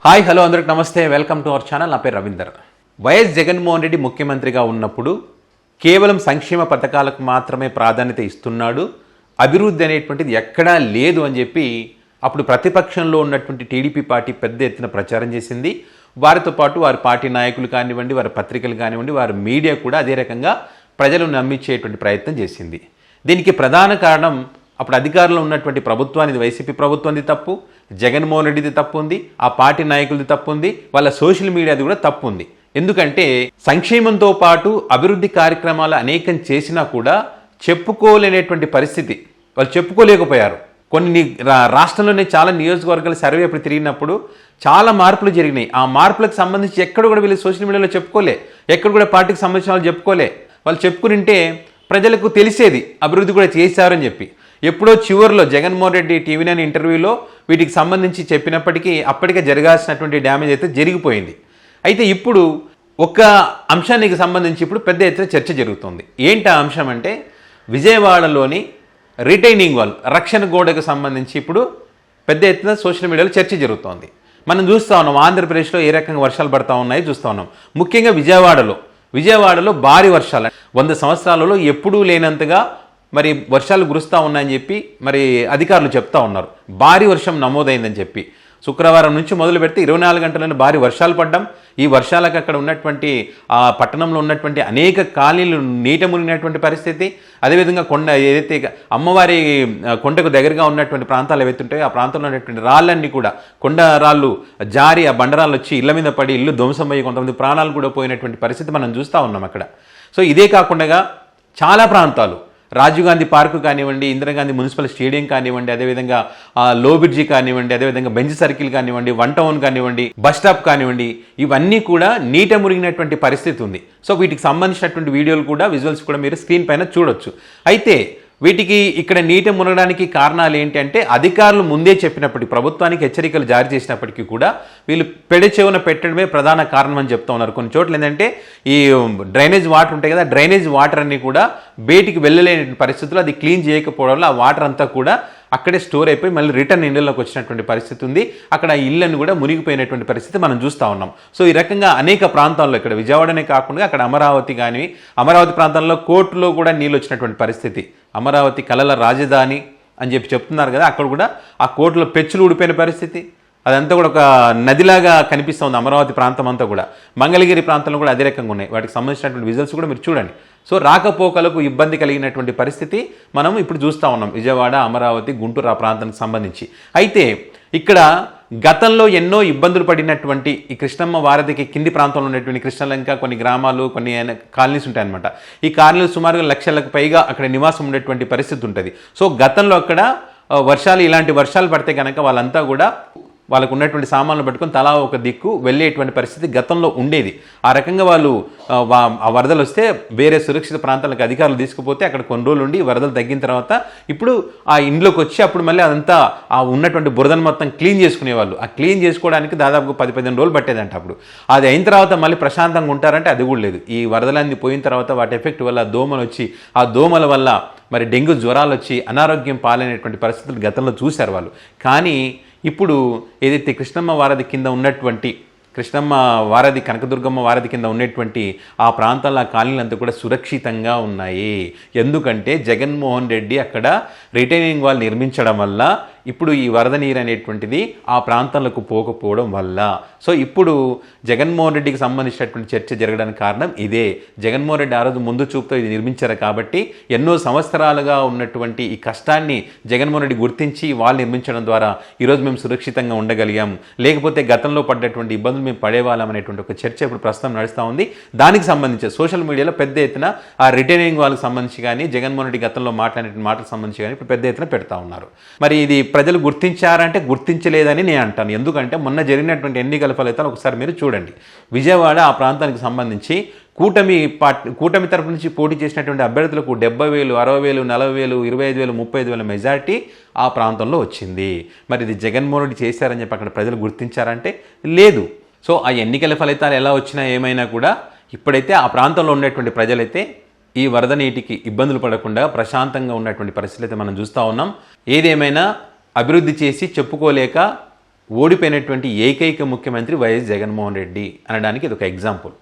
Hi hello అందరికి నమస్తే, welcome to our channel. నా పేరు రవీందర్. వైఎస్ జగన్మోహన్ రెడ్డి ముఖ్యమంత్రిగా ఉన్నప్పుడు కేవలం సంక్షేమ పథకాలకు మాత్రమే ప్రాధాన్యత ఇస్తున్నాడు, అభివృద్ధి అనేటువంటిది ఎక్కడా లేదు అని చెప్పి అప్పుడు ప్రతిపక్షంలో ఉన్నటువంటి టీడీపీ పార్టీ పెద్ద ఎత్తున ప్రచారం చేసింది. వారితో పాటు వారి పార్టీ నాయకులు కానివ్వండి, వారి పత్రికలు కానివ్వండి, వారి మీడియా కూడా అదే రకంగా ప్రజలను నమ్మించేటువంటి ప్రయత్నం చేసింది. దీనికి ప్రధాన కారణం అప్పుడు అధికారంలో ఉన్నటువంటి ప్రభుత్వానికి, వైసీపీ ప్రభుత్వంది తప్పు, జగన్మోహన్ రెడ్డిది తప్పు ఉంది, ఆ పార్టీ నాయకులది తప్పు ఉంది, వాళ్ళ సోషల్ మీడియాది కూడా తప్పు ఉంది. ఎందుకంటే సంక్షేమంతో పాటు అభివృద్ధి కార్యక్రమాలు అనేకం చేసినా కూడా చెప్పుకోలేనటువంటి పరిస్థితి, వాళ్ళు చెప్పుకోలేకపోయారు. కొన్ని రాష్ట్రంలోనే చాలా నియోజకవర్గాల సర్వే అప్పుడు తిరిగినప్పుడు చాలా మార్పులు జరిగినాయి. ఆ మార్పులకు సంబంధించి ఎక్కడ కూడా వీళ్ళు సోషల్ మీడియాలో చెప్పుకోలే, ఎక్కడ కూడా పార్టీకి సంబంధించిన వాళ్ళు చెప్పుకోలే. వాళ్ళు చెప్పుకుంటే ప్రజలకు తెలిసేది అభివృద్ధి కూడా చేశారని చెప్పి. ఎప్పుడో చివరిలో జగన్మోహన్ రెడ్డి టీవీ నైన్ ఇంటర్వ్యూలో వీటికి సంబంధించి చెప్పినప్పటికీ అప్పటికే జరగాల్సినటువంటి డ్యామేజ్ అయితే జరిగిపోయింది. అయితే ఇప్పుడు ఒక అంశానికి సంబంధించి ఇప్పుడు పెద్ద ఎత్తున చర్చ జరుగుతుంది. ఏంటి ఆ అంశం అంటే, విజయవాడలోని రిటైనింగ్ వాల్, రక్షణ గోడకు సంబంధించి ఇప్పుడు పెద్ద ఎత్తున సోషల్ మీడియాలో చర్చ జరుగుతోంది. మనం చూస్తూ ఉన్నాం ఆంధ్రప్రదేశ్లో ఏ రకంగా వర్షాలు పడతా ఉన్నాయో చూస్తూ ఉన్నాం. ముఖ్యంగా విజయవాడలో భారీ వర్షాలు, 100 సంవత్సరాలలో ఎప్పుడూ లేనంతగా మరి వర్షాలు కురుస్తూ ఉన్నాయని చెప్పి మరి అధికారులు చెప్తా ఉన్నారు. భారీ వర్షం నమోదైందని చెప్పి శుక్రవారం నుంచి మొదలు పెడితే 24 గంటలను భారీ వర్షాలు పడ్డం. ఈ వర్షాలకు అక్కడ ఉన్నటువంటి ఆ పట్టణంలో ఉన్నటువంటి అనేక కాలనీలు నీట మునిగినటువంటి పరిస్థితి. అదేవిధంగా ఏదైతే అమ్మవారి కొండకు దగ్గరగా ఉన్నటువంటి ప్రాంతాలు ఏవైతుంటాయో ఆ ప్రాంతంలో ఉన్నటువంటి రాళ్ళన్నీ కూడా, కొండ రాళ్ళు జారి ఆ బండరాళ్ళు వచ్చి ఇళ్ల మీద పడి ఇల్లు ధ్వంసమయ్యి కొంతమంది ప్రాణాలు కూడా పోయినటువంటి పరిస్థితి మనం చూస్తూ ఉన్నాం అక్కడ. సో ఇదే కాకుండా చాలా ప్రాంతాలు, రాజీవ్ గాంధీ పార్కు కానివ్వండి, ఇందిరాగాంధీ మున్సిపల్ స్టేడియం కానివ్వండి, అదేవిధంగా లో బ్రిడ్జి కానివ్వండి, అదేవిధంగా బెంచ్ సర్కిల్ కానివ్వండి, వన్ టౌన్ కానివ్వండి, బస్ స్టాప్ కానివ్వండి, ఇవన్నీ కూడా నీట మునిగినటువంటి పరిస్థితి ఉంది. సో వీటికి సంబంధించినటువంటి వీడియోలు కూడా, విజువల్స్ కూడా మీరు స్క్రీన్ పైన చూడొచ్చు. అయితే వీటికి ఇక్కడ నీట మునగడానికి కారణాలు ఏంటి అంటే, అధికారులు ముందే చెప్పినప్పటికీ, ప్రభుత్వానికి హెచ్చరికలు జారీ చేసినప్పటికీ కూడా వీళ్ళు పెడచెవున పెట్టడమే ప్రధాన కారణం అని చెప్తా ఉన్నారు. కొన్ని చోట్ల ఏంటంటే ఈ డ్రైనేజ్ వాటర్ ఉంటాయి కదా, డ్రైనేజ్ వాటర్ అన్ని కూడా బయటికి వెళ్ళలేని పరిస్థితుల్లో అది క్లీన్ చేయకపోవడం వల్ల ఆ వాటర్ అంతా కూడా అక్కడే స్టోర్ అయిపోయి మళ్ళీ రిటర్న్ ఇళ్లలోకి వచ్చినటువంటి పరిస్థితి ఉంది. అక్కడ ఇళ్ళను కూడా మునిగిపోయినటువంటి పరిస్థితి మనం చూస్తూ ఉన్నాం. సో ఈ రకంగా అనేక ప్రాంతాల్లో, ఇక్కడ విజయవాడనే కాకుండా అక్కడ అమరావతి కానీ, అమరావతి ప్రాంతంలో కోర్టులో కూడా నీళ్ళు వచ్చినటువంటి పరిస్థితి. అమరావతి కళల రాజధాని అని చెప్పి చెప్తున్నారు కదా, అక్కడ కూడా ఆ కోర్టులో పెచ్చులు ఊడిపోయిన పరిస్థితి. అదంతా కూడా ఒక నదిలాగా కనిపిస్తుంది అమరావతి ప్రాంతం అంతా కూడా. మంగళగిరి ప్రాంతంలో కూడా అదే రకంగా ఉన్నాయి. వాటికి సంబంధించినటువంటి విజువల్స్ కూడా మీరు చూడండి. సో రాకపోకలకు ఇబ్బంది కలిగినటువంటి పరిస్థితి మనం ఇప్పుడు చూస్తూ ఉన్నాం విజయవాడ, అమరావతి, గుంటూరు ఆ ప్రాంతానికి సంబంధించి. అయితే ఇక్కడ గతంలో ఎన్నో ఇబ్బందులు పడినటువంటి ఈ కృష్ణమ్మ వారధికి కింది ప్రాంతంలో ఉన్నటువంటి కృష్ణలంక, కొన్ని గ్రామాలు, కొన్ని కాలనీస్ ఉంటాయన్నమాట. ఈ కాలనీలు సుమారుగా 1,00,000లకు పైగా అక్కడ నివాసం ఉండేటువంటి పరిస్థితి ఉంటుంది. సో గతంలో అక్కడ ఇలాంటి వర్షాలు పడితే కనుక వాళ్ళంతా కూడా వాళ్ళకు ఉన్నటువంటి సామాన్లు పట్టుకొని తలా ఒక దిక్కు వెళ్ళేటువంటి పరిస్థితి గతంలో ఉండేది. ఆ రకంగా వాళ్ళు ఆ వరదలు వస్తే వేరే సురక్షిత ప్రాంతాలకు అధికారులు తీసుకుపోతే అక్కడ కొన్ని రోజులు ఉండి వరదలు తగ్గిన తర్వాత ఇప్పుడు ఆ ఇంట్లోకి వచ్చి అప్పుడు మళ్ళీ అదంతా ఆ ఉన్నటువంటి బురదను మొత్తం క్లీన్ చేసుకునేవాళ్ళు. ఆ క్లీన్ చేసుకోవడానికి దాదాపు 10-15 రోజులు పట్టేదంట. అప్పుడు అది అయిన తర్వాత మళ్ళీ ప్రశాంతంగా ఉంటారంటే అది కూడా లేదు. ఈ వరదలన్నీ పోయిన తర్వాత వాటి ఎఫెక్ట్ వల్ల దోమలు వచ్చి, ఆ దోమల వల్ల మరి డెంగ్యూ జ్వరాలు వచ్చి అనారోగ్యం పాలైనటువంటి పరిస్థితులు గతంలో చూశారు వాళ్ళు. కానీ ఇప్పుడు ఏదైతే కృష్ణమ్మ వారధి కింద ఉన్నటువంటి, కృష్ణమ్మ వారధి, కనకదుర్గమ్మ వారధి కింద ఉన్నటువంటి ఆ ప్రాంతాల కాలనీలంతా కూడా సురక్షితంగా ఉన్నాయి. ఎందుకంటే జగన్మోహన్ రెడ్డి అక్కడ రిటైనింగ్ వాల్ నిర్మించడం వల్ల ఇప్పుడు ఈ వరద నీరు అనేటువంటిది ఆ ప్రాంతాలకు పోకపోవడం వల్ల. సో ఇప్పుడు జగన్మోహన్ రెడ్డికి సంబంధించినటువంటి చర్చ జరగడానికి కారణం ఇదే. జగన్మోహన్ రెడ్డి ఆ రోజు ముందు చూపుతో ఇది నిర్మించారు కాబట్టి ఎన్నో సంవత్సరాలుగా ఉన్నటువంటి ఈ కష్టాన్ని జగన్మోహన్ రెడ్డి గుర్తించి వాళ్ళు నిర్మించడం ద్వారా ఈరోజు మేము సురక్షితంగా ఉండగలిగాం, లేకపోతే గతంలో పడ్డటువంటి ఇబ్బందులు మేము పడేవాళ్ళం అనేటువంటి ఒక చర్చ ఇప్పుడు ప్రస్తుతం నడుస్తూ ఉంది. దానికి సంబంధించి సోషల్ మీడియాలో పెద్ద ఎత్తున ఆ రిటైనింగ్ వాళ్ళకి సంబంధించి కానీ, జగన్మోహన్ రెడ్డి గతంలో మాట్లాడిన మాటలకు సంబంధించి కానీ ఇప్పుడు పెద్ద ఎత్తున పెడతా ఉన్నారు. మరి ఇది ప్రజలు గుర్తించారంటే గుర్తించలేదని నేను అంటాను. ఎందుకంటే మొన్న జరిగినటువంటి ఎన్నికల ఫలితాలు ఒకసారి మీరు చూడండి. విజయవాడ ఆ ప్రాంతానికి సంబంధించి కూటమి తరపు నుంచి పోటీ చేసినటువంటి అభ్యర్థులకు 70,000, 60,000, 40,000, 25,000, 35,000 మెజారిటీ ఆ ప్రాంతంలో వచ్చింది. మరి ఇది జగన్మోహన్ రెడ్డి చేశారని చెప్పి అక్కడ ప్రజలు గుర్తించారంటే లేదు. సో ఆ ఎన్నికల ఫలితాలు ఎలా వచ్చినా ఏమైనా కూడా ఇప్పుడైతే ఆ ప్రాంతంలో ఉన్నటువంటి ప్రజలైతే ఈ వరద నీటికి ఇబ్బందులు పడకుండా ప్రశాంతంగా ఉన్నటువంటి పరిస్థితులు అయితే మనం చూస్తూ ఉన్నాం. ఏదేమైనా అభివృద్ధి చేసి చెప్పుకోలేక ఓడిపోయినటువంటి ఏకైక ముఖ్యమంత్రి వైఎస్ జగన్మోహన్ రెడ్డి అనడానికి ఇది ఒక ఎగ్జాంపుల్.